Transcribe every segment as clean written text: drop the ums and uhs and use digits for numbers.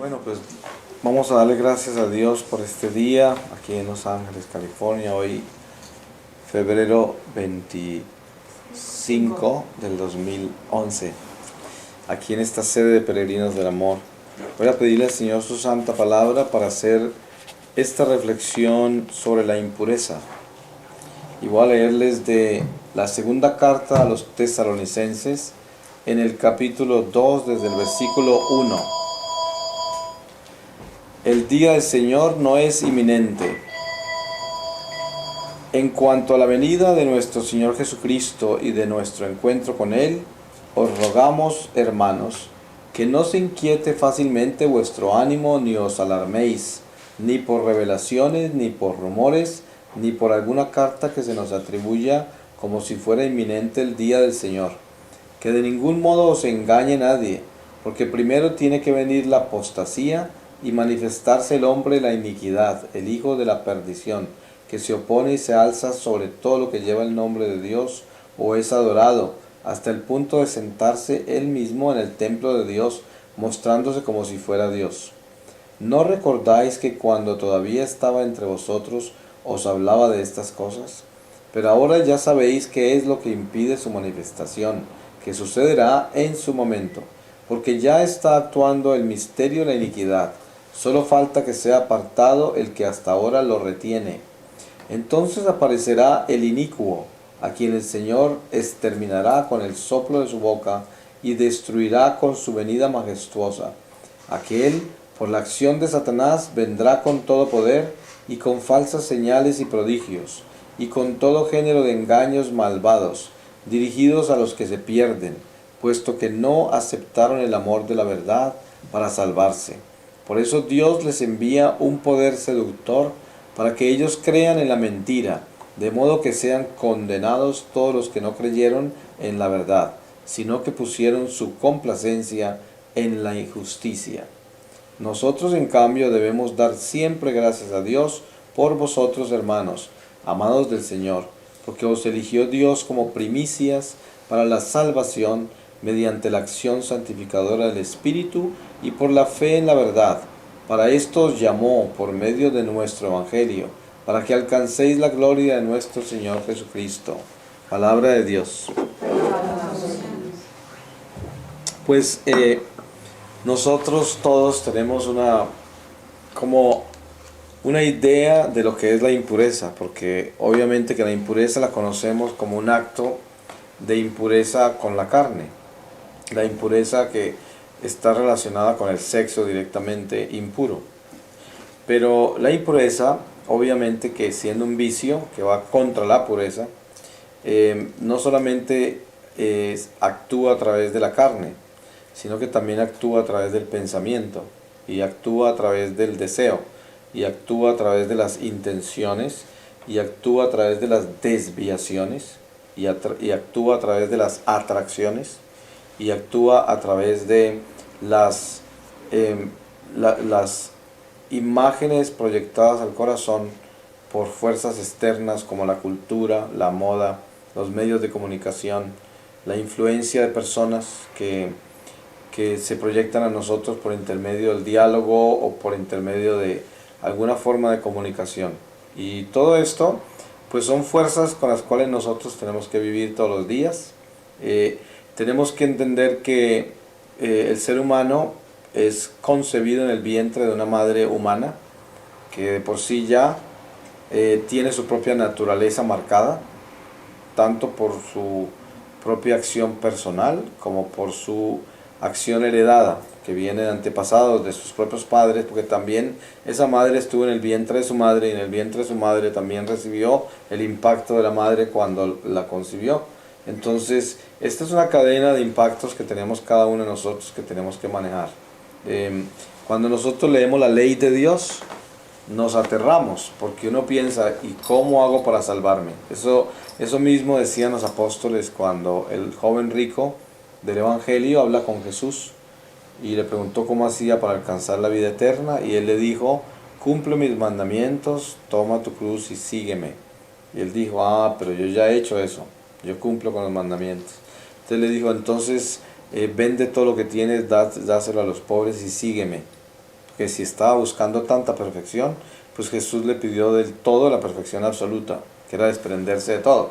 Bueno, pues vamos a darle gracias a Dios por este día aquí en Los Ángeles, California. Hoy, febrero 25 del 2011, aquí en esta sede de Peregrinos del Amor. Voy a pedirle al Señor su santa palabra para hacer esta reflexión sobre la impureza. Y voy a leerles de la segunda carta a los tesalonicenses en el capítulo 2 desde el versículo 1. El día del Señor no es inminente. En cuanto a la venida de nuestro Señor Jesucristo y de nuestro encuentro con Él, os rogamos, hermanos, que no se inquiete fácilmente vuestro ánimo, ni os alarméis, ni por revelaciones, ni por rumores, ni por alguna carta que se nos atribuya como si fuera inminente el día del Señor. Que de ningún modo os engañe nadie, porque primero tiene que venir la apostasía y manifestarse el hombre la iniquidad, el hijo de la perdición, que se opone y se alza sobre todo lo que lleva el nombre de Dios o es adorado, hasta el punto de sentarse él mismo en el templo de Dios, mostrándose como si fuera Dios. ¿No recordáis que cuando todavía estaba entre vosotros os hablaba de estas cosas? Pero ahora ya sabéis qué es lo que impide su manifestación, que sucederá en su momento, porque ya está actuando el misterio de la iniquidad. Solo falta que sea apartado el que hasta ahora lo retiene. Entonces aparecerá el inicuo, a quien el Señor exterminará con el soplo de su boca y destruirá con su venida majestuosa. Aquel, por la acción de Satanás, vendrá con todo poder y con falsas señales y prodigios, y con todo género de engaños malvados, dirigidos a los que se pierden, puesto que no aceptaron el amor de la verdad para salvarse. Por eso Dios les envía un poder seductor para que ellos crean en la mentira, de modo que sean condenados todos los que no creyeron en la verdad, sino que pusieron su complacencia en la injusticia. Nosotros, en cambio, debemos dar siempre gracias a Dios por vosotros, hermanos, amados del Señor, porque os eligió Dios como primicias para la salvación mediante la acción santificadora del Espíritu y por la fe en la verdad. Para esto os llamó por medio de nuestro Evangelio, para que alcancéis la gloria de nuestro Señor Jesucristo. Palabra de Dios. Pues nosotros todos tenemos una idea de lo que es la impureza, porque obviamente que la impureza la conocemos como un acto de impureza con la carne, la impureza que está relacionada con el sexo directamente impuro. Pero la impureza, obviamente que siendo un vicio que va contra la pureza, no solamente actúa a través de la carne, sino que también actúa a través del pensamiento, y actúa a través del deseo, y actúa a través de las intenciones, y actúa a través de las desviaciones, y actúa a través de las atracciones, y actúa a través de las imágenes proyectadas al corazón por fuerzas externas como la cultura, la moda, los medios de comunicación, la influencia de personas que se proyectan a nosotros por intermedio del diálogo o por intermedio de alguna forma de comunicación. Y todo esto pues son fuerzas con las cuales nosotros tenemos que vivir todos los días. Tenemos que entender que el ser humano es concebido en el vientre de una madre humana, que de por sí ya tiene su propia naturaleza marcada, tanto por su propia acción personal como por su acción heredada, que viene de antepasados de sus propios padres, porque también esa madre estuvo en el vientre de su madre, y en el vientre de su madre también recibió el impacto de la madre cuando la concibió. Entonces, esta es una cadena de impactos que tenemos cada uno de nosotros que tenemos que manejar. Cuando nosotros leemos la ley de Dios, nos aterramos, porque uno piensa, ¿y cómo hago para salvarme? Eso mismo decían los apóstoles cuando el joven rico del Evangelio habla con Jesús y le preguntó cómo hacía para alcanzar la vida eterna, y él le dijo, cumple mis mandamientos, toma tu cruz y sígueme. Y él dijo, pero yo ya he hecho eso, yo cumplo con los mandamientos. Entonces le dijo, entonces vende todo lo que tienes, dáselo a los pobres y sígueme. porque si estaba buscando tanta perfección, pues Jesús le pidió del todo la perfección absoluta, que era desprenderse de todo,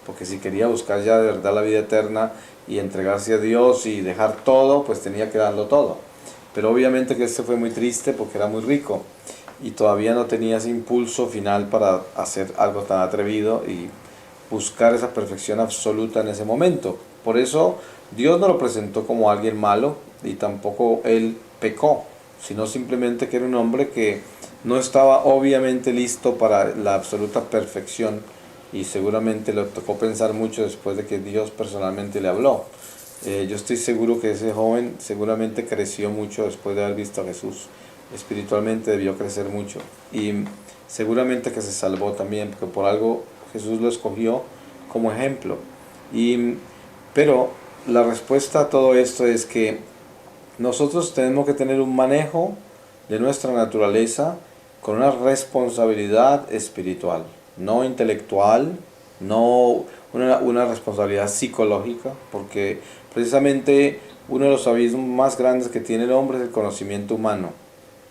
porque si quería buscar ya de verdad la vida eterna y entregarse a Dios y dejar todo, pues tenía que darlo todo. Pero obviamente que este fue muy triste porque era muy rico y todavía no tenía ese impulso final para hacer algo tan atrevido y buscar esa perfección absoluta en ese momento. Por eso Dios no lo presentó como alguien malo y tampoco él pecó, sino simplemente que era un hombre que no estaba obviamente listo para la absoluta perfección y seguramente le tocó pensar mucho después de que Dios personalmente le habló. Yo estoy seguro que ese joven seguramente creció mucho después de haber visto a Jesús. Espiritualmente debió crecer mucho y seguramente que se salvó también, porque por algo Jesús lo escogió como ejemplo. Y, pero la respuesta a todo esto es que nosotros tenemos que tener un manejo de nuestra naturaleza con una responsabilidad espiritual, no intelectual, no una responsabilidad psicológica, porque precisamente uno de los abismos más grandes que tiene el hombre es el conocimiento humano.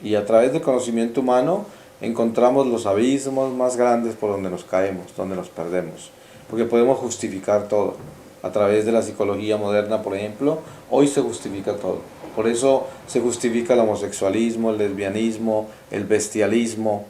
Y a través del conocimiento humano encontramos los abismos más grandes por donde nos caemos, donde nos perdemos, porque podemos justificar todo. A través de la psicología moderna, por ejemplo, hoy se justifica todo. Por eso se justifica el homosexualismo, el lesbianismo, el bestialismo,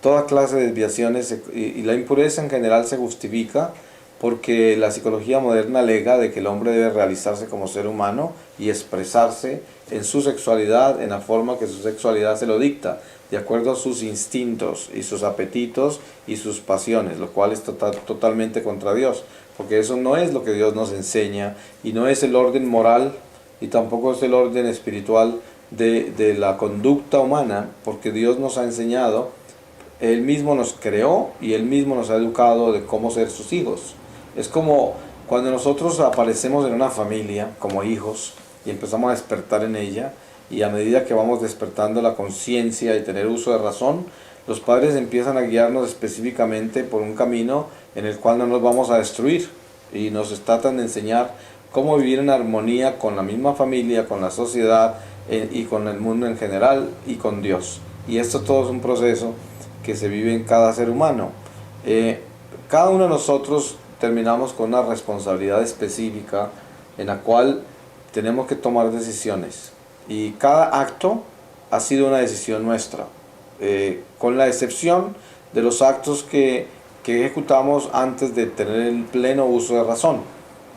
toda clase de desviaciones y la impureza en general se justifica porque la psicología moderna alega de que el hombre debe realizarse como ser humano y expresarse en su sexualidad, en la forma que su sexualidad se lo dicta, de acuerdo a sus instintos y sus apetitos y sus pasiones, lo cual es totalmente contra Dios, porque eso no es lo que Dios nos enseña y no es el orden moral y tampoco es el orden espiritual de la conducta humana, porque Dios nos ha enseñado, Él mismo nos creó y Él mismo nos ha educado de cómo ser sus hijos. Es como cuando nosotros aparecemos en una familia como hijos y empezamos a despertar en ella, y a medida que vamos despertando la conciencia y tener uso de razón, los padres empiezan a guiarnos específicamente por un camino en el cual no nos vamos a destruir y nos tratan de enseñar cómo vivir en armonía con la misma familia, con la sociedad y con el mundo en general y con Dios. Y esto todo es un proceso que se vive en cada ser humano. Cada uno de nosotros terminamos con una responsabilidad específica en la cual tenemos que tomar decisiones y cada acto ha sido una decisión nuestra, con la excepción de los actos que ejecutamos antes de tener el pleno uso de razón,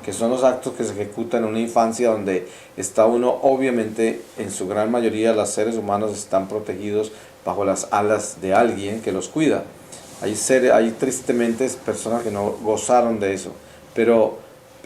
que son los actos que se ejecutan en una infancia donde está uno, obviamente en su gran mayoría los seres humanos están protegidos bajo las alas de alguien que los cuida. Hay tristemente personas que no gozaron de eso,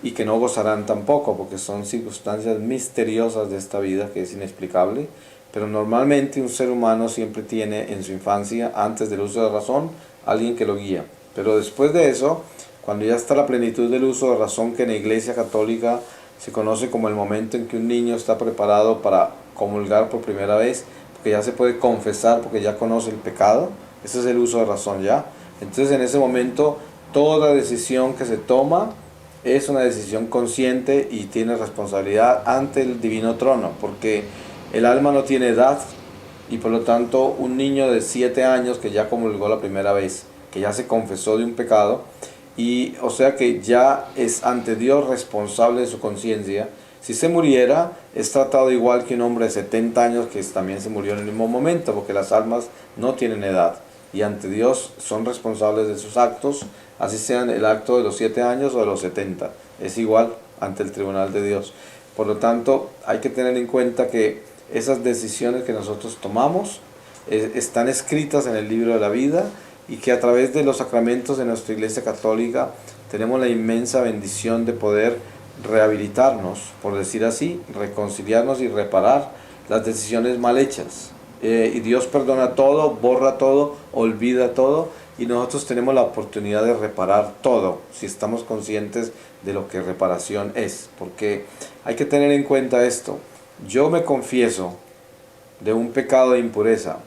y que no gozarán tampoco, porque son circunstancias misteriosas de esta vida que es inexplicable, pero normalmente un ser humano siempre tiene en su infancia, antes del uso de razón, alguien que lo guía. Pero después de eso, cuando ya está la plenitud del uso de razón, que en la Iglesia Católica se conoce como el momento en que un niño está preparado para comulgar por primera vez, porque ya se puede confesar, porque ya conoce el pecado, ese es el uso de razón ya. Entonces en ese momento toda decisión que se toma es una decisión consciente y tiene responsabilidad ante el divino trono, porque el alma no tiene edad y por lo tanto un niño de 7 años que ya comulgó la primera vez, que ya se confesó de un pecado, y o sea que ya es ante Dios responsable de su conciencia. Si se muriera, es tratado igual que un hombre de 70 años que también se murió en el mismo momento, porque las almas no tienen edad y ante Dios son responsables de sus actos, así sean el acto de los 7 años o de los 70, es igual ante el tribunal de Dios. Por lo tanto, hay que tener en cuenta que esas decisiones que nosotros tomamos están escritas en el libro de la vida, y que a través de los sacramentos de nuestra Iglesia Católica tenemos la inmensa bendición de poder rehabilitarnos, por decir así, reconciliarnos y reparar las decisiones mal hechas. Y Dios perdona todo, borra todo, olvida todo, y nosotros tenemos la oportunidad de reparar todo si estamos conscientes de lo que reparación es, porque hay que tener en cuenta esto. Yo me confieso de un pecado de impureza,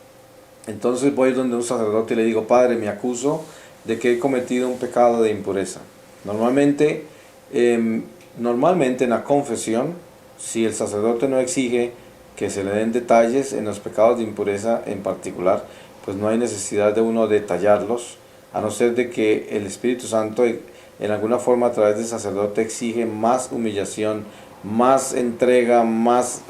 entonces voy donde un sacerdote y le digo: Padre, me acuso de que he cometido un pecado de impureza. Normalmente en la confesión, si el sacerdote no exige que se le den detalles en los pecados de impureza en particular, pues no hay necesidad de uno detallarlos, a no ser de que el Espíritu Santo en alguna forma a través del sacerdote exige más humillación, más entrega, más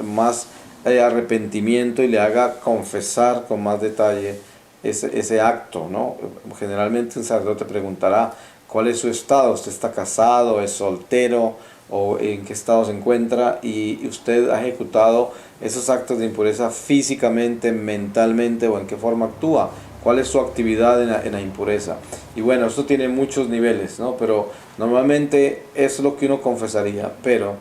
arrepentimiento y le haga confesar con más detalle ese acto, ¿no? Generalmente un sacerdote preguntará cuál es su estado, usted está casado, es soltero o en qué estado se encuentra y usted ha ejecutado esos actos de impureza físicamente, mentalmente o en qué forma actúa, cuál es su actividad en la impureza. Y bueno, esto tiene muchos niveles, ¿no? Pero normalmente es lo que uno confesaría, pero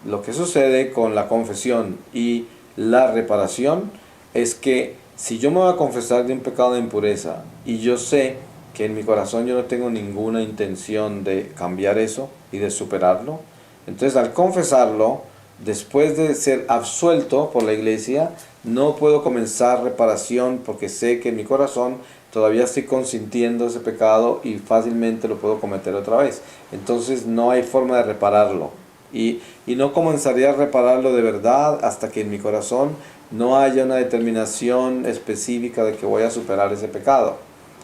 lo que sucede con la confesión y la reparación es que si yo me voy a confesar de un pecado de impureza y yo sé que en mi corazón yo no tengo ninguna intención de cambiar eso y de superarlo, entonces al confesarlo, después de ser absuelto por la iglesia, no puedo comenzar reparación porque sé que en mi corazón todavía estoy consintiendo ese pecado y fácilmente lo puedo cometer otra vez. Entonces no hay forma de repararlo. Y no comenzaría a repararlo de verdad hasta que en mi corazón no haya una determinación específica de que voy a superar ese pecado.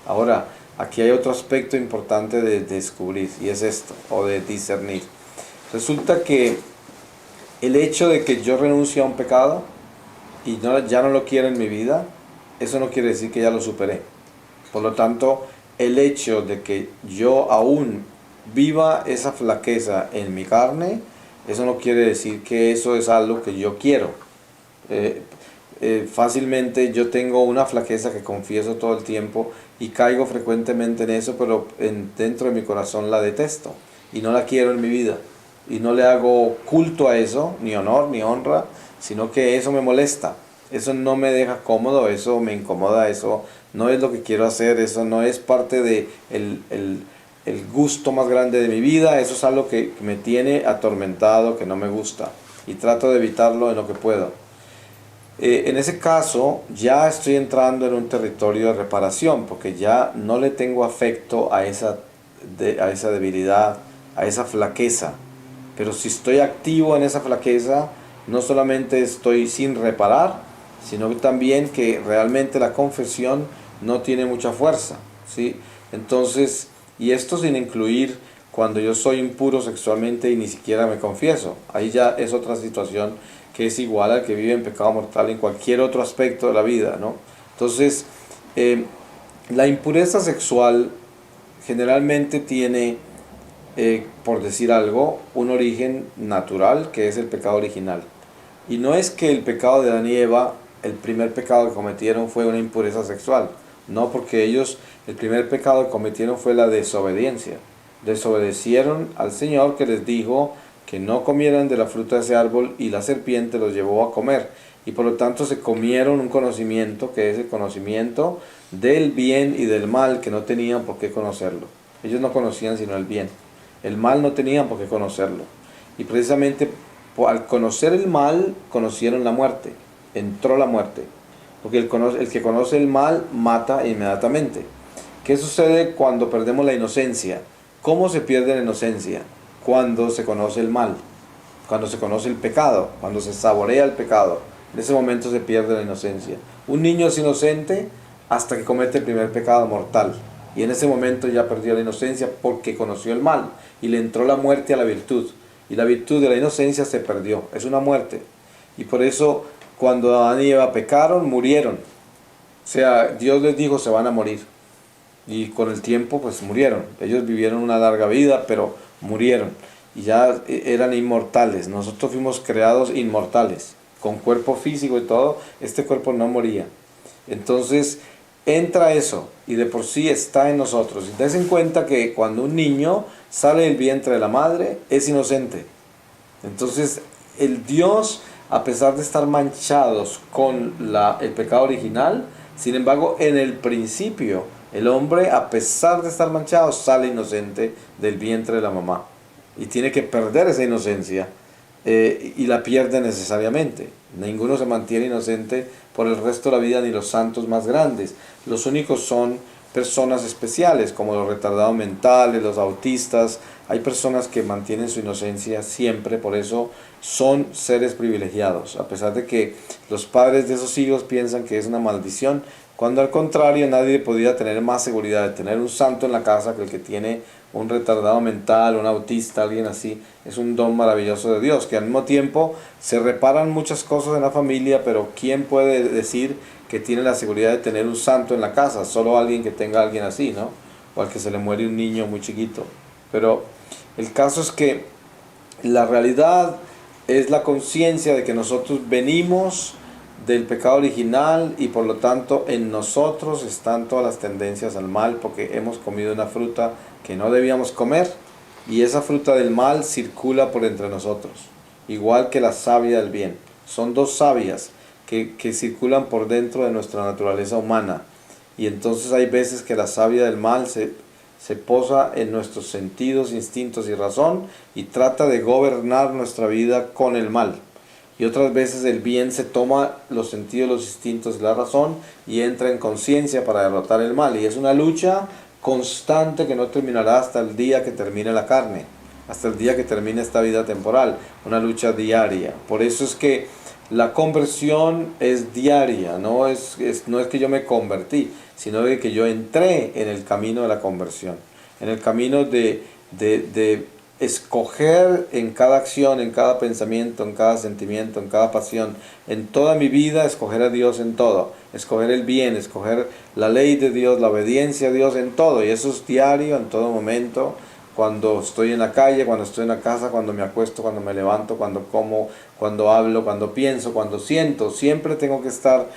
Ahora, aquí hay otro aspecto importante de descubrir y es esto, o de discernir. Resulta que el hecho de que yo renuncie a un pecado y ya no lo quiero en mi vida, eso no quiere decir que ya lo superé. Por lo tanto, el hecho de que yo aún viva esa flaqueza en mi carne, eso no quiere decir que eso es algo que yo quiero. Fácilmente yo tengo una flaqueza que confieso todo el tiempo y caigo frecuentemente en eso, pero dentro de mi corazón la detesto y no la quiero en mi vida. Y no le hago culto a eso, ni honor, ni honra, sino que eso me molesta. Eso no me deja cómodo, eso me incomoda, eso no es lo que quiero hacer, eso no es parte de el gusto más grande de mi vida, eso es algo que me tiene atormentado, que no me gusta y trato de evitarlo en lo que puedo. En ese caso ya estoy entrando en un territorio de reparación porque ya no le tengo afecto a esa debilidad, a esa flaqueza. Pero si estoy activo en esa flaqueza, no solamente estoy sin reparar, sino que también que realmente la confesión no tiene mucha fuerza, ¿sí? Entonces, y esto sin incluir cuando yo soy impuro sexualmente y ni siquiera me confieso. Ahí ya es otra situación que es igual al que vive en pecado mortal en cualquier otro aspecto de la vida, ¿no? Entonces, la impureza sexual generalmente tiene, por decir algo, un origen natural, que es el pecado original. Y no es que el pecado de Adán y Eva, el primer pecado que cometieron fue una impureza sexual. No, porque ellos, el primer pecado que cometieron fue la desobediencia. Desobedecieron al Señor que les dijo que no comieran de la fruta de ese árbol y la serpiente los llevó a comer. Y por lo tanto se comieron un conocimiento que es el conocimiento del bien y del mal que no tenían por qué conocerlo. Ellos no conocían sino el bien. El mal no tenían por qué conocerlo. Y precisamente al conocer el mal, conocieron la muerte. Entró la muerte. Porque el que conoce el mal mata inmediatamente. ¿Qué sucede cuando perdemos la inocencia? ¿Cómo se pierde la inocencia? Cuando se conoce el mal, cuando se conoce el pecado, cuando se saborea el pecado. En ese momento se pierde la inocencia. Un niño es inocente hasta que comete el primer pecado mortal. Y en ese momento ya perdió la inocencia porque conoció el mal y le entró la muerte a la virtud. Y la virtud de la inocencia se perdió. Es una muerte. Y por eso cuando Adán y Eva pecaron, murieron. O sea, Dios les dijo se van a morir. Y con el tiempo pues murieron. Ellos vivieron una larga vida, pero murieron. Y ya eran inmortales. Nosotros fuimos creados inmortales. Con cuerpo físico y todo, este cuerpo no moría. Entonces entra eso y de por sí está en nosotros. Y ten en cuenta que cuando un niño sale del vientre de la madre, es inocente. Entonces el Dios, a pesar de estar manchados con el pecado original, sin embargo en el principio el hombre, a pesar de estar manchado, sale inocente del vientre de la mamá y tiene que perder esa inocencia, y la pierde necesariamente. Ninguno se mantiene inocente por el resto de la vida, ni los santos más grandes. Los únicos son personas especiales, como los retardados mentales, los autistas. Hay personas que mantienen su inocencia siempre, por eso son seres privilegiados, a pesar de que los padres de esos hijos piensan que es una maldición, cuando al contrario nadie podría tener más seguridad de tener un santo en la casa que el que tiene un retardado mental, un autista, alguien así. Es un don maravilloso de Dios, que al mismo tiempo se reparan muchas cosas en la familia, pero ¿quién puede decir que tiene la seguridad de tener un santo en la casa? Solo alguien que tenga a alguien así, ¿no? O al que se le muere un niño muy chiquito. Pero el caso es que la realidad es la conciencia de que nosotros venimos del pecado original y por lo tanto en nosotros están todas las tendencias al mal, porque hemos comido una fruta que no debíamos comer, y esa fruta del mal circula por entre nosotros, igual que la savia del bien. Son dos savias que circulan por dentro de nuestra naturaleza humana, y entonces hay veces que la savia del mal se posa en nuestros sentidos, instintos y razón y trata de gobernar nuestra vida con el mal. Y otras veces el bien se toma los sentidos, los instintos y la razón y entra en conciencia para derrotar el mal. Y es una lucha constante que no terminará hasta el día que termine la carne, hasta el día que termine esta vida temporal. Una lucha diaria. Por eso es que la conversión es diaria, no es que yo me convertí, sino de que yo entré en el camino de la conversión, en el camino de escoger en cada acción, en cada pensamiento, en cada sentimiento, en cada pasión, en toda mi vida, escoger a Dios en todo, escoger el bien, escoger la ley de Dios, la obediencia a Dios en todo, y eso es diario, en todo momento, cuando estoy en la calle, cuando estoy en la casa, cuando me acuesto, cuando me levanto, cuando como, cuando hablo, cuando pienso, cuando siento, siempre tengo que estar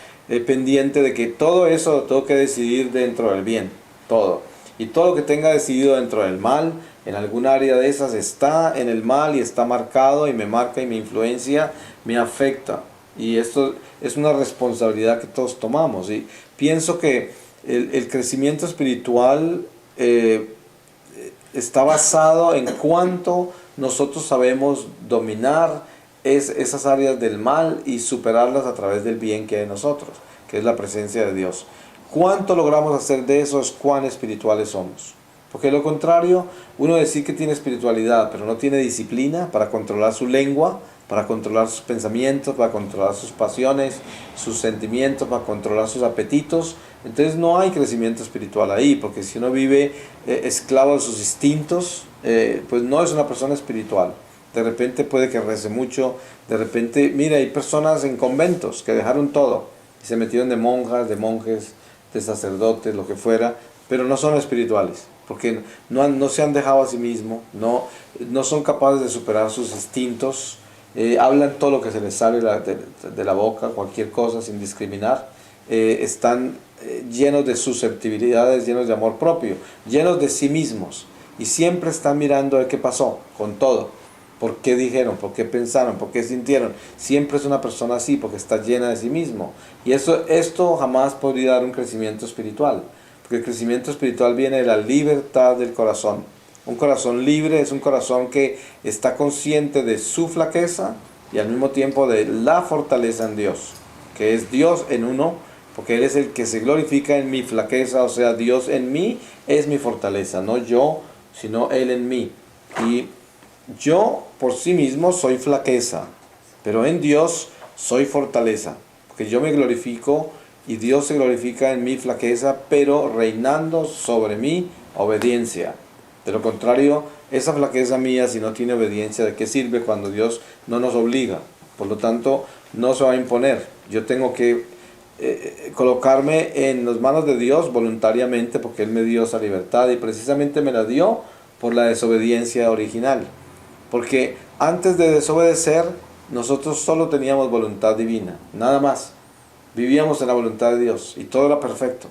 pendiente de que todo eso lo tengo que decidir dentro del bien, todo. Y todo lo que tenga decidido dentro del mal, en algún área de esas está en el mal y está marcado y me marca y me influencia, me afecta. Y esto es una responsabilidad que todos tomamos. Y pienso que el crecimiento espiritual está basado en cuánto nosotros sabemos dominar esas áreas del mal y superarlas a través del bien que hay en nosotros, que es la presencia de Dios. Cuánto logramos hacer de eso es cuán espirituales somos. Porque de lo contrario, uno decir que tiene espiritualidad, pero no tiene disciplina para controlar su lengua, para controlar sus pensamientos, para controlar sus pasiones, sus sentimientos, para controlar sus apetitos. Entonces no hay crecimiento espiritual ahí, porque si uno vive esclavo de sus instintos, pues no es una persona espiritual. De repente puede que rece mucho, de repente, mira, hay personas en conventos que dejaron todo y se metieron de monjas, de monjes, de sacerdotes, lo que fuera, pero no son espirituales, porque no se han dejado a sí mismos, no son capaces de superar sus instintos, hablan todo lo que se les sale de la boca, cualquier cosa sin discriminar, están llenos de susceptibilidades, llenos de amor propio, llenos de sí mismos, y siempre están mirando a ver qué pasó con todo. ¿Por qué dijeron? ¿Por qué pensaron? ¿Por qué sintieron? Siempre es una persona así porque está llena de sí mismo. Y esto jamás podría dar un crecimiento espiritual. Porque el crecimiento espiritual viene de la libertad del corazón. Un corazón libre es un corazón que está consciente de su flaqueza y al mismo tiempo de la fortaleza en Dios. Que es Dios en uno, porque Él es el que se glorifica en mi flaqueza. O sea, Dios en mí es mi fortaleza. No yo, sino Él en mí. Y yo por sí mismo soy flaqueza, pero en Dios soy fortaleza, porque yo me glorifico y Dios se glorifica en mi flaqueza, pero reinando sobre mi obediencia. De lo contrario, esa flaqueza mía, si no tiene obediencia, ¿de qué sirve cuando Dios no nos obliga? Por lo tanto, no se va a imponer. Yo tengo que colocarme en las manos de Dios voluntariamente, porque Él me dio esa libertad y precisamente me la dio por la desobediencia original. Porque antes de desobedecer, nosotros solo teníamos voluntad divina, nada más. Vivíamos en la voluntad de Dios y todo era perfecto.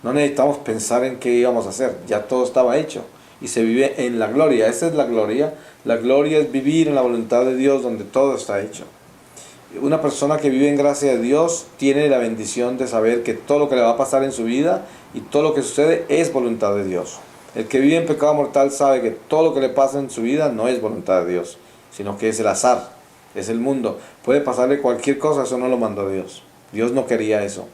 No necesitamos pensar en qué íbamos a hacer, ya todo estaba hecho. Y se vive en la gloria, esa es la gloria. La gloria es vivir en la voluntad de Dios donde todo está hecho. Una persona que vive en gracia de Dios tiene la bendición de saber que todo lo que le va a pasar en su vida y todo lo que sucede es voluntad de Dios. El que vive en pecado mortal sabe que todo lo que le pasa en su vida no es voluntad de Dios, sino que es el azar, es el mundo. Puede pasarle cualquier cosa, eso no lo mandó Dios. Dios no quería eso.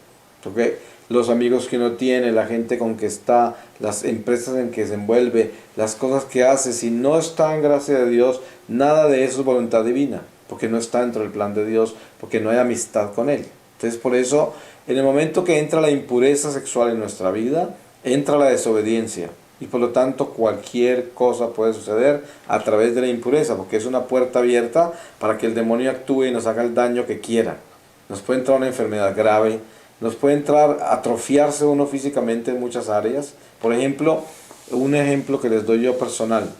Porque los amigos que uno tiene, la gente con que está, las empresas en que se envuelve, las cosas que hace, si no está en gracia de Dios, nada de eso es voluntad divina, porque no está dentro del plan de Dios, porque no hay amistad con Él. Entonces por eso, en el momento que entra la impureza sexual en nuestra vida, entra la desobediencia. Y por lo tanto cualquier cosa puede suceder a través de la impureza, porque es una puerta abierta para que el demonio actúe y nos haga el daño que quiera. Nos puede entrar una enfermedad grave, nos puede entrar, atrofiarse uno físicamente en muchas áreas. Por ejemplo, un ejemplo que les doy yo personal.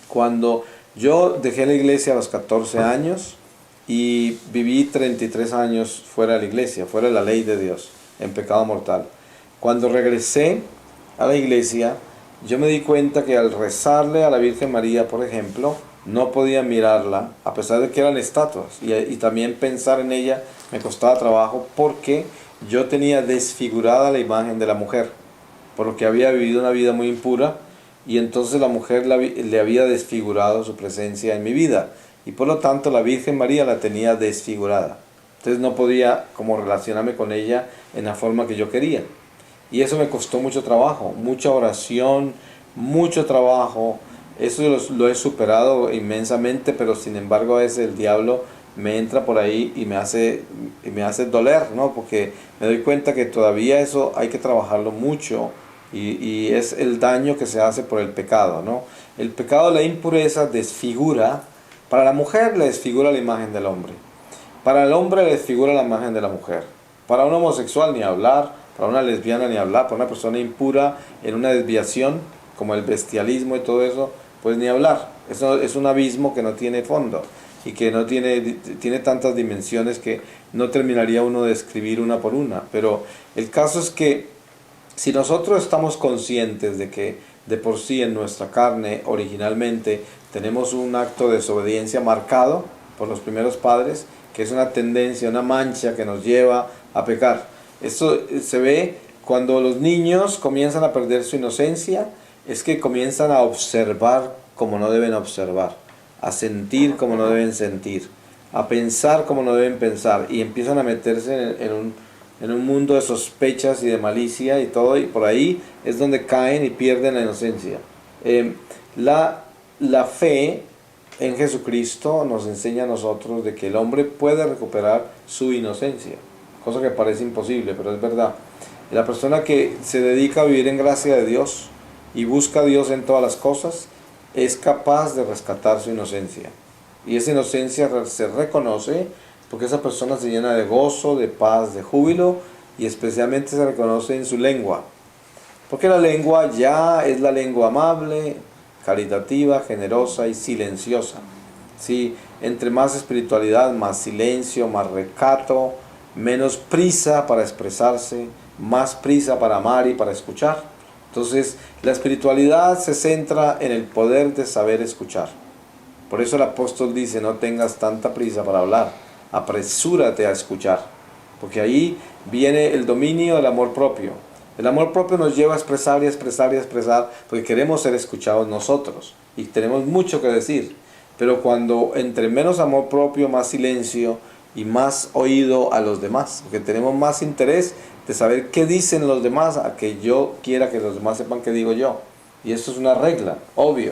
Cuando yo dejé la iglesia a los 14 años y viví 33 años fuera de la iglesia, fuera de la ley de Dios, en pecado mortal. Cuando regresé a la iglesia, yo me di cuenta que al rezarle a la Virgen María, por ejemplo, no podía mirarla, a pesar de que eran estatuas, y también pensar en ella me costaba trabajo porque yo tenía desfigurada la imagen de la mujer, por lo que había vivido una vida muy impura, y entonces la mujer le había desfigurado su presencia en mi vida, y por lo tanto la Virgen María la tenía desfigurada. Entonces no podía como relacionarme con ella en la forma que yo quería. Y eso me costó mucho trabajo, mucha oración, mucho trabajo. Eso lo he superado inmensamente, pero sin embargo a veces el diablo me entra por ahí y me hace doler, ¿no? Porque me doy cuenta que todavía eso hay que trabajarlo mucho y es el daño que se hace por el pecado, ¿no? El pecado de la impureza desfigura, para la mujer le desfigura la imagen del hombre, para el hombre le desfigura la imagen de la mujer, para un homosexual ni hablar, para una lesbiana ni hablar, para una persona impura en una desviación, como el bestialismo y todo eso, pues ni hablar. Eso es un abismo que no tiene fondo y que no tiene tantas dimensiones que no terminaría uno de escribir una por una. Pero el caso es que si nosotros estamos conscientes de que de por sí en nuestra carne originalmente tenemos un acto de desobediencia marcado por los primeros padres, que es una tendencia, una mancha que nos lleva a pecar. Esto se ve cuando los niños comienzan a perder su inocencia, es que comienzan a observar como no deben observar, a sentir como no deben sentir, a pensar como no deben pensar, y empiezan a meterse en un mundo de sospechas y de malicia y todo, y por ahí es donde caen y pierden la inocencia. La fe en Jesucristo nos enseña a nosotros de que el hombre puede recuperar su inocencia, cosa que parece imposible, pero es verdad. La persona que se dedica a vivir en gracia de Dios y busca a Dios en todas las cosas, es capaz de rescatar su inocencia. Y esa inocencia se reconoce porque esa persona se llena de gozo, de paz, de júbilo, y especialmente se reconoce en su lengua. Porque la lengua ya es la lengua amable, caritativa, generosa y silenciosa. ¿Sí? Entre más espiritualidad, más silencio, más recato, menos prisa para expresarse, más prisa para amar y para escuchar. Entonces, la espiritualidad se centra en el poder de saber escuchar. Por eso el apóstol dice, no tengas tanta prisa para hablar, apresúrate a escuchar, porque ahí viene el dominio del amor propio. El amor propio nos lleva a expresar y expresar y expresar, porque queremos ser escuchados nosotros, y tenemos mucho que decir. Pero cuando entre menos amor propio, más silencio y más oído a los demás, porque tenemos más interés de saber qué dicen los demás a que yo quiera que los demás sepan qué digo yo. Y esto es una regla, obvio.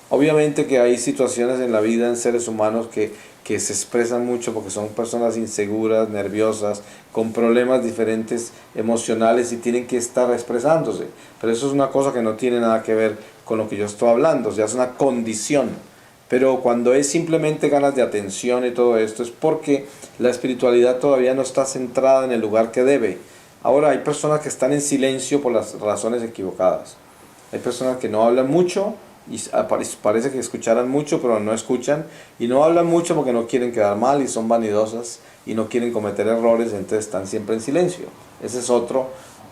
Obviamente que hay situaciones en la vida en seres humanos que se expresan mucho porque son personas inseguras, nerviosas, con problemas diferentes emocionales y tienen que estar expresándose. Pero eso es una cosa que no tiene nada que ver con lo que yo estoy hablando, o sea, es una condición. Pero cuando es simplemente ganas de atención y todo esto, es porque la espiritualidad todavía no está centrada en el lugar que debe. Ahora hay personas que están en silencio por las razones equivocadas. Hay personas que no hablan mucho y parece que escucharan mucho, pero no escuchan. Y no hablan mucho porque no quieren quedar mal y son vanidosas y no quieren cometer errores, entonces están siempre en silencio. Ese es otro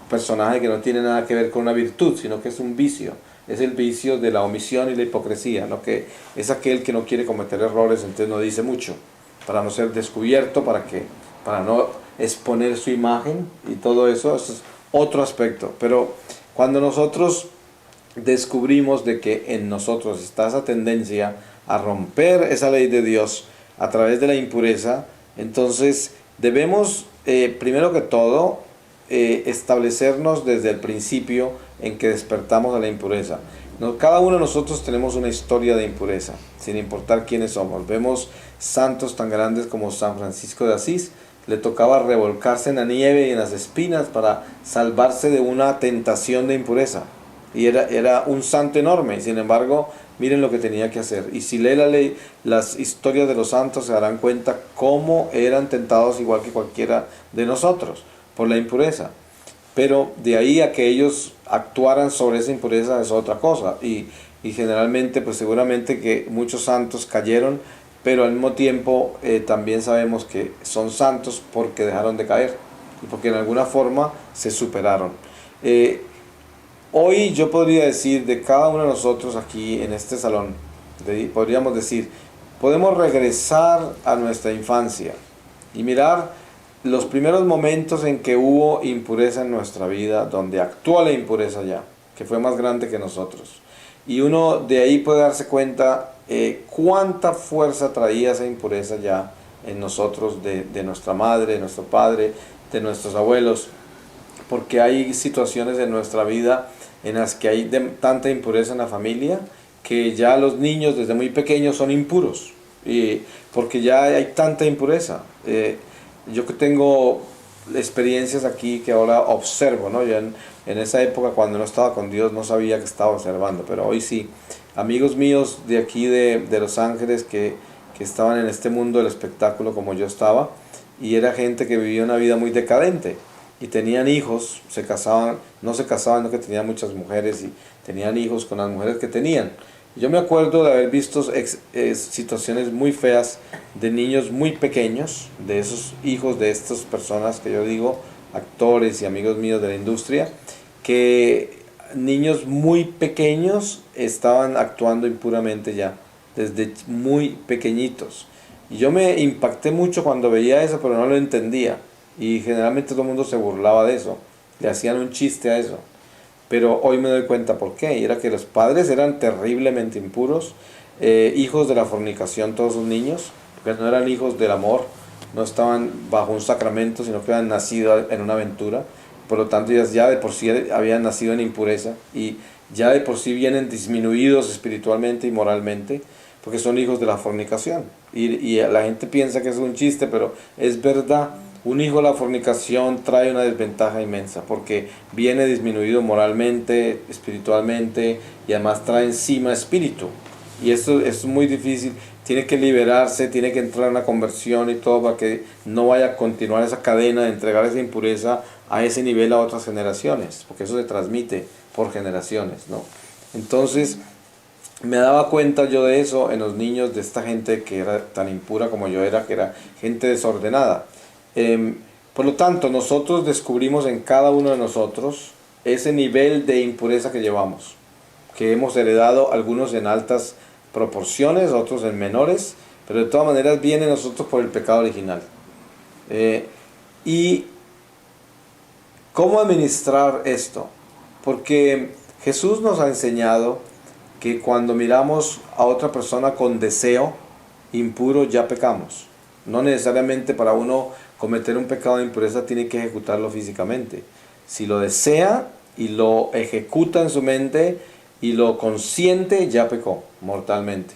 personaje que no tiene nada que ver con una virtud, sino que es un vicio. Es el vicio de la omisión y la hipocresía, ¿no? Que es aquel que no quiere cometer errores, entonces no dice mucho, para no ser descubierto, para no exponer su imagen y todo eso. Eso es otro aspecto. Pero cuando nosotros descubrimos de que en nosotros está esa tendencia a romper esa ley de Dios a través de la impureza, entonces debemos, primero que todo, establecernos desde el principio en que despertamos a la impureza. Cada uno de nosotros tenemos una historia de impureza, sin importar quiénes somos. Vemos santos tan grandes como San Francisco de Asís, le tocaba revolcarse en la nieve y en las espinas para salvarse de una tentación de impureza. Y era un santo enorme, y sin embargo, miren lo que tenía que hacer. Y si lee las historias de los santos, se darán cuenta cómo eran tentados igual que cualquiera de nosotros, por la impureza. Pero de ahí a que ellos actuaran sobre esa impureza es otra cosa. Y generalmente, pues seguramente que muchos santos cayeron, pero al mismo tiempo también sabemos que son santos porque dejaron de caer y porque en alguna forma se superaron. Hoy yo podría decir de cada uno de nosotros aquí en este salón, podríamos decir, podemos regresar a nuestra infancia y mirar los primeros momentos en que hubo impureza en nuestra vida, donde actuó la impureza ya, que fue más grande que nosotros. Y uno de ahí puede darse cuenta cuánta fuerza traía esa impureza ya en nosotros, de nuestra madre, de nuestro padre, de nuestros abuelos, porque hay situaciones en nuestra vida en las que hay tanta impureza en la familia, que ya los niños desde muy pequeños son impuros, porque ya hay tanta impureza. Yo que tengo experiencias aquí que ahora observo, ¿no? Yo en esa época cuando no estaba con Dios no sabía que estaba observando, pero hoy sí. Amigos míos de aquí de Los Ángeles que estaban en este mundo del espectáculo como yo estaba, y era gente que vivía una vida muy decadente y tenían hijos, no se casaban, no, que tenían muchas mujeres y tenían hijos con las mujeres que tenían. Yo me acuerdo de haber visto situaciones muy feas de niños muy pequeños, de esos hijos de estas personas que yo digo, actores y amigos míos de la industria, que niños muy pequeños estaban actuando impuramente ya, desde muy pequeñitos. Y yo me impacté mucho cuando veía eso, pero no lo entendía. Y generalmente todo el mundo se burlaba de eso, le hacían un chiste a eso. Pero hoy me doy cuenta por qué, y era que los padres eran terriblemente impuros, hijos de la fornicación todos los niños, porque no eran hijos del amor, no estaban bajo un sacramento, sino que habían nacido en una aventura, por lo tanto ya de por sí habían nacido en impureza, y ya de por sí vienen disminuidos espiritualmente y moralmente, porque son hijos de la fornicación. Y la gente piensa que es un chiste, pero es verdad. Un hijo de la fornicación trae una desventaja inmensa porque viene disminuido moralmente, espiritualmente, y además trae encima espíritu. Y esto es muy difícil, tiene que liberarse, tiene que entrar en una conversión y todo para que no vaya a continuar esa cadena de entregar esa impureza a ese nivel a otras generaciones, porque eso se transmite por generaciones, ¿no? Entonces me daba cuenta yo de eso en los niños de esta gente que era tan impura como yo era, que era gente desordenada. Por lo tanto, nosotros descubrimos en cada uno de nosotros ese nivel de impureza que llevamos, que hemos heredado, algunos en altas proporciones, otros en menores, pero de todas maneras viene a nosotros por el pecado original. ¿Y cómo administrar esto? Porque Jesús nos ha enseñado que cuando miramos a otra persona con deseo impuro ya pecamos. No necesariamente para uno cometer un pecado de impureza tiene que ejecutarlo físicamente. Si lo desea y lo ejecuta en su mente y lo consiente, ya pecó mortalmente.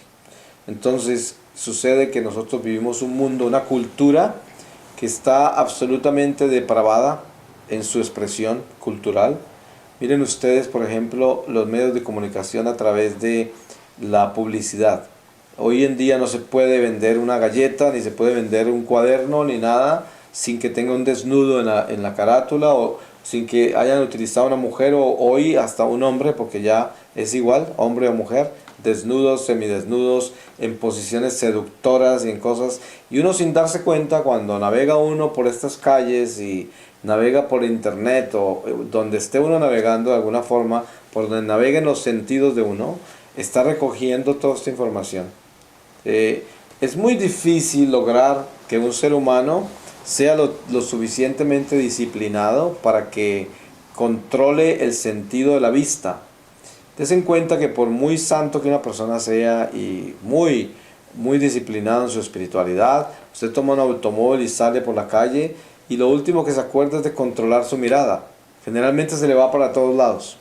Entonces sucede que nosotros vivimos un mundo, una cultura que está absolutamente depravada en su expresión cultural. Miren ustedes, por ejemplo, los medios de comunicación a través de la publicidad. Hoy en día no se puede vender una galleta, ni se puede vender un cuaderno, ni nada, sin que tenga un desnudo en la carátula, o sin que hayan utilizado una mujer, o hoy hasta un hombre, porque ya es igual, hombre o mujer, desnudos, semidesnudos, en posiciones seductoras y en cosas. Y uno sin darse cuenta, cuando navega uno por estas calles y navega por internet, o donde esté uno navegando de alguna forma, por donde naveguen los sentidos de uno, está recogiendo toda esta información. Es muy difícil lograr que un ser humano sea lo suficientemente disciplinado para que controle el sentido de la vista. Ten en cuenta que por muy santo que una persona sea y muy disciplinado en su espiritualidad, usted toma un automóvil y sale por la calle y lo último que se acuerda es de controlar su mirada. Generalmente se le va para todos lados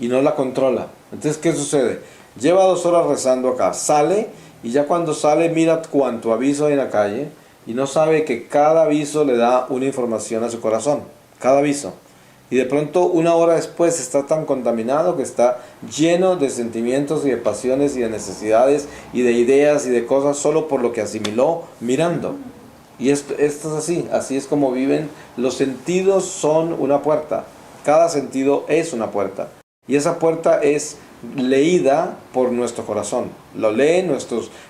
y no la controla. Entonces, ¿qué sucede? Lleva 2 horas rezando acá, sale y ya cuando sale mira cuánto aviso hay en la calle y no sabe que cada aviso le da una información a su corazón, cada aviso. Y de pronto 1 hora después está tan contaminado que está lleno de sentimientos y de pasiones y de necesidades y de ideas y de cosas solo por lo que asimiló mirando. Y esto es así es como viven. Los sentidos son una puerta, cada sentido es una puerta. Y esa puerta es leída por nuestro corazón. Lo lee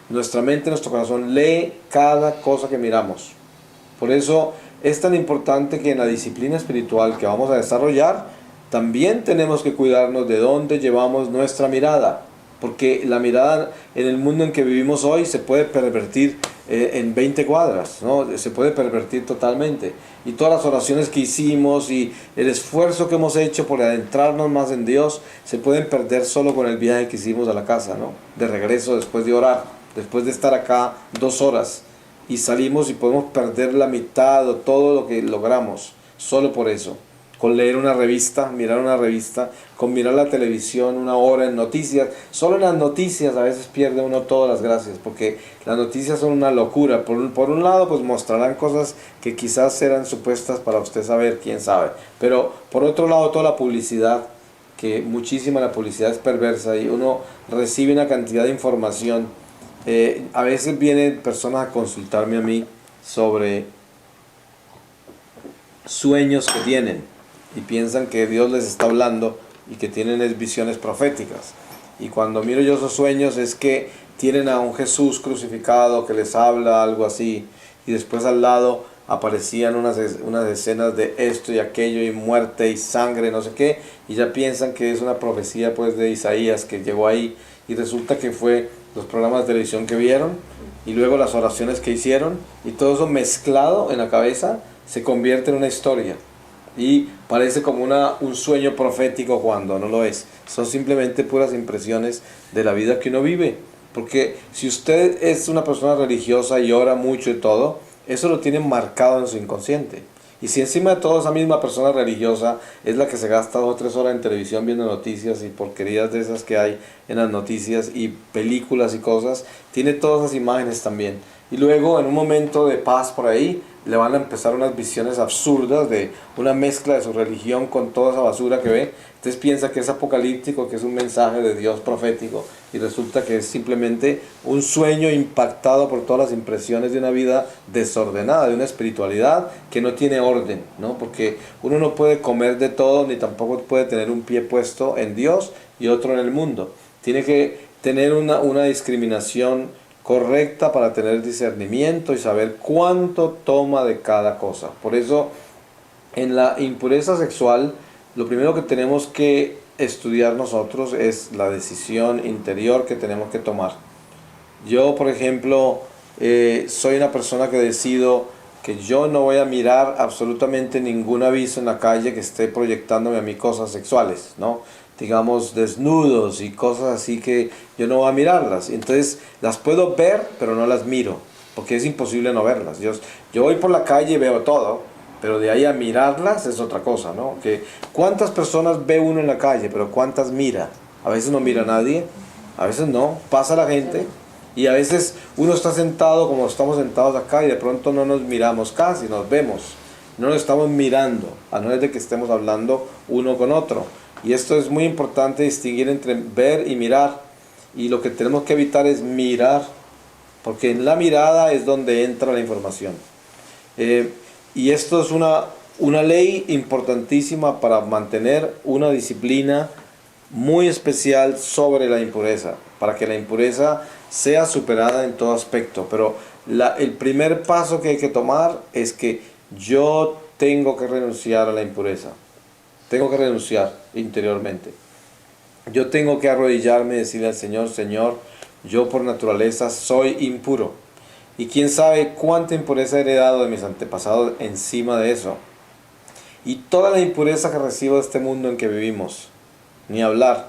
nuestra mente, nuestro corazón lee cada cosa que miramos. Por eso es tan importante que en la disciplina espiritual que vamos a desarrollar, también tenemos que cuidarnos de dónde llevamos nuestra mirada. Porque la mirada en el mundo en que vivimos hoy se puede pervertir en 20 cuadras, ¿no? Se puede pervertir totalmente. Y todas las oraciones que hicimos y el esfuerzo que hemos hecho por adentrarnos más en Dios se pueden perder solo con el viaje que hicimos a la casa, ¿no? De regreso después de orar, después de estar acá 2 horas. Y salimos y podemos perder la mitad o todo lo que logramos solo por eso. Con leer una revista, mirar una revista, con mirar la televisión 1 hora en noticias. Solo en las noticias a veces pierde uno todas las gracias, porque las noticias son una locura. Por un lado, pues mostrarán cosas que quizás eran supuestas para usted saber, quién sabe. Pero por otro lado, toda la publicidad, que muchísima la publicidad es perversa y uno recibe una cantidad de información. A veces vienen personas a consultarme a mí sobre sueños que tienen. Y piensan que Dios les está hablando y que tienen visiones proféticas. Y cuando miro yo esos sueños es que tienen a un Jesús crucificado que les habla algo así. Y después al lado aparecían unas escenas de esto y aquello y muerte y sangre, no sé qué. Y ya piensan que es una profecía pues de Isaías que llegó ahí. Y resulta que fue los programas de televisión que vieron y luego las oraciones que hicieron. Y todo eso mezclado en la cabeza se convierte en una historia. Y parece como un sueño profético cuando no lo es. Son simplemente puras impresiones de la vida que uno vive. Porque si usted es una persona religiosa y ora mucho y todo, eso lo tiene marcado en su inconsciente. Y si encima de todo esa misma persona religiosa es la que se gasta 2 o 3 horas en televisión viendo noticias y porquerías de esas que hay en las noticias y películas y cosas, tiene todas esas imágenes también. Y luego en un momento de paz por ahí, le van a empezar unas visiones absurdas de una mezcla de su religión con toda esa basura que ve. Entonces piensa que es apocalíptico, que es un mensaje de Dios profético, y resulta que es simplemente un sueño impactado por todas las impresiones de una vida desordenada, de una espiritualidad que no tiene orden, ¿no? Porque uno no puede comer de todo, ni tampoco puede tener un pie puesto en Dios y otro en el mundo. Tiene que tener una discriminación correcta para tener discernimiento y saber cuánto toma de cada cosa. Por eso, en la impureza sexual, lo primero que tenemos que estudiar nosotros es la decisión interior que tenemos que tomar. Yo, por ejemplo, soy una persona que decido que yo no voy a mirar absolutamente ningún aviso en la calle que esté proyectándome a mí cosas sexuales, ¿no? Digamos desnudos y cosas así, que yo no voy a mirarlas. Entonces las puedo ver, pero no las miro, porque es imposible no verlas. Yo voy por la calle y veo todo, pero de ahí a mirarlas es otra cosa, ¿no? Que ¿cuántas personas ve uno en la calle, pero cuántas mira? A veces no mira a nadie, a veces no, pasa la gente. Y a veces uno está sentado como estamos sentados acá y de pronto no nos miramos casi, nos vemos. No nos estamos mirando, a no ser de que estemos hablando uno con otro. Y esto es muy importante distinguir entre ver y mirar. Y lo que tenemos que evitar es mirar, porque en la mirada es donde entra la información. Y esto es una ley importantísima para mantener una disciplina muy especial sobre la impureza, para que la impureza sea superada en todo aspecto. Pero el primer paso que hay que tomar es que yo tengo que renunciar a la impureza. Tengo que renunciar interiormente. Yo tengo que arrodillarme y decirle al Señor: Señor, yo por naturaleza soy impuro. Y quién sabe cuánta impureza he heredado de mis antepasados encima de eso. Y toda la impureza que recibo de este mundo en que vivimos. Ni hablar,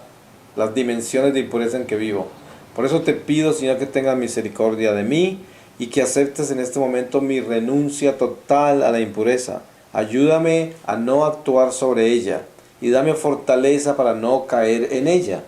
las dimensiones de impureza en que vivo. Por eso te pido, Señor, que tengas misericordia de mí y que aceptes en este momento mi renuncia total a la impureza. Ayúdame a no actuar sobre ella y dame fortaleza para no caer en ella,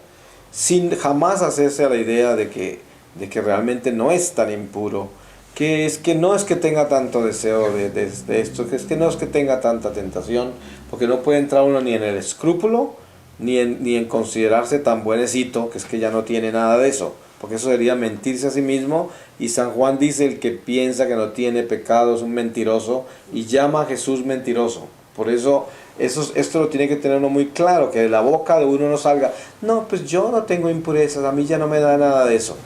sin jamás hacerse a la idea de que realmente no es tan impuro, que no es que tenga tanto deseo de esto, que es que no es que tenga tanta tentación, porque no puede entrar uno ni en el escrúpulo, ni en considerarse tan buenecito, que es que ya no tiene nada de eso, porque eso sería mentirse a sí mismo, y San Juan dice: el que piensa que no tiene pecado es un mentiroso, y llama a Jesús mentiroso. Por eso, esto lo tiene que tener uno muy claro, que de la boca de uno no salga: no, pues yo no tengo impurezas, a mí ya no me da nada de eso.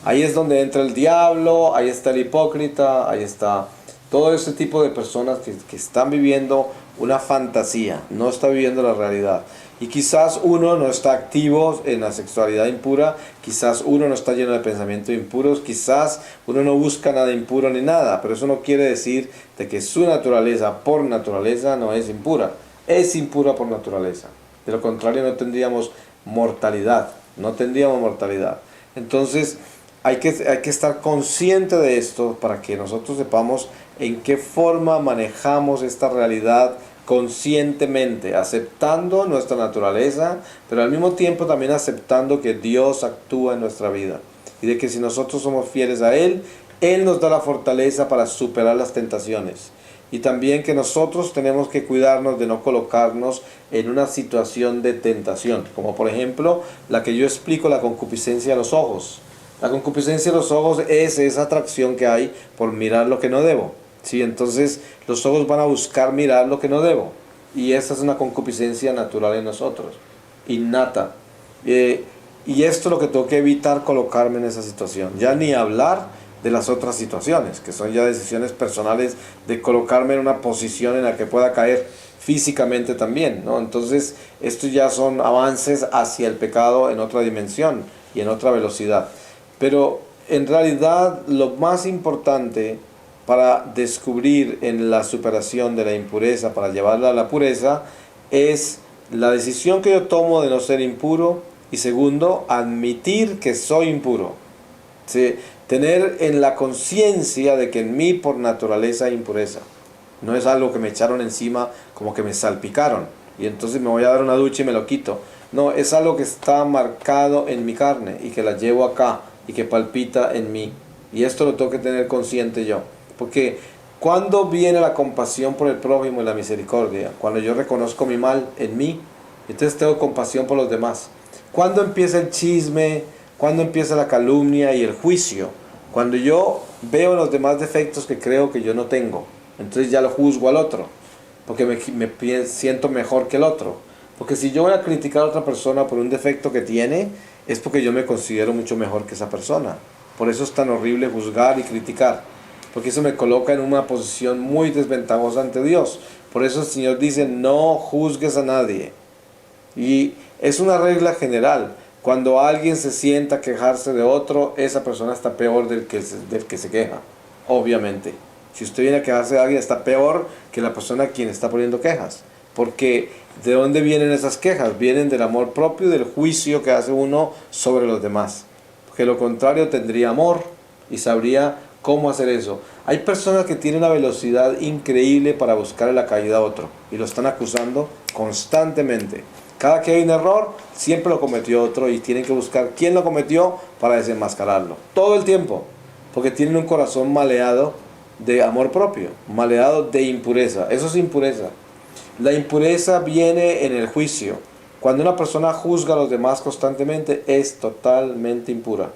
Ahí es donde entra el diablo, ahí está el hipócrita, ahí está todo ese tipo de personas que están viviendo una fantasía, no está viviendo la realidad. Y quizás uno no está activo en la sexualidad impura, quizás uno no está lleno de pensamientos impuros, quizás uno no busca nada impuro ni nada, pero eso no quiere decir de que su naturaleza, por naturaleza, no es impura. Es impura por naturaleza. De lo contrario no tendríamos mortalidad, no tendríamos mortalidad. Entonces hay que estar consciente de esto para que nosotros sepamos en qué forma manejamos esta realidad conscientemente, aceptando nuestra naturaleza, pero al mismo tiempo también aceptando que Dios actúa en nuestra vida y de que si nosotros somos fieles a Él, Él nos da la fortaleza para superar las tentaciones. Y también que nosotros tenemos que cuidarnos de no colocarnos en una situación de tentación, como por ejemplo la que yo explico, la concupiscencia de los ojos. La concupiscencia de los ojos es esa atracción que hay por mirar lo que no debo. ¿Sí? Entonces los ojos van a buscar mirar lo que no debo. Y esa es una concupiscencia natural en nosotros, innata. Y esto es lo que tengo que evitar, colocarme en esa situación. Ya ni hablar de las otras situaciones, que son ya decisiones personales de colocarme en una posición en la que pueda caer físicamente también, ¿no? Entonces, estos ya son avances hacia el pecado en otra dimensión y en otra velocidad. Pero en realidad lo más importante para descubrir en la superación de la impureza, para llevarla a la pureza, es la decisión que yo tomo de no ser impuro, y segundo, admitir que soy impuro. ¿Sí? Tener en la conciencia de que en mí por naturaleza hay impureza. No es algo que me echaron encima, como que me salpicaron y entonces me voy a dar una ducha y me lo quito. No, es algo que está marcado en mi carne y que la llevo acá y que palpita en mí. Y esto lo tengo que tener consciente yo. Porque cuando viene la compasión por el prójimo y la misericordia, cuando yo reconozco mi mal en mí, entonces tengo compasión por los demás. Cuando empieza el chisme, cuando empieza la calumnia y el juicio, cuando yo veo los demás defectos que creo que yo no tengo, entonces ya lo juzgo al otro, porque me siento mejor que el otro. Porque si yo voy a criticar a otra persona por un defecto que tiene, es porque yo me considero mucho mejor que esa persona. Por eso es tan horrible juzgar y criticar, porque eso me coloca en una posición muy desventajosa ante Dios. Por eso el Señor dice: no juzgues a nadie. Y es una regla general. Cuando alguien se sienta a quejarse de otro, esa persona está peor del que se queja, obviamente. Si usted viene a quejarse de alguien, está peor que la persona a quien está poniendo quejas. Porque ¿de dónde vienen esas quejas? Vienen del amor propio y del juicio que hace uno sobre los demás. Porque lo contrario tendría amor y sabría cómo hacer eso. Hay personas que tienen una velocidad increíble para buscar la caída a otro y lo están acusando constantemente. Cada que hay un error, siempre lo cometió otro y tienen que buscar quién lo cometió para desenmascararlo. Todo el tiempo. Porque tienen un corazón maleado de amor propio, maleado de impureza. Eso es impureza. La impureza viene en el juicio. Cuando una persona juzga a los demás constantemente, es totalmente impura.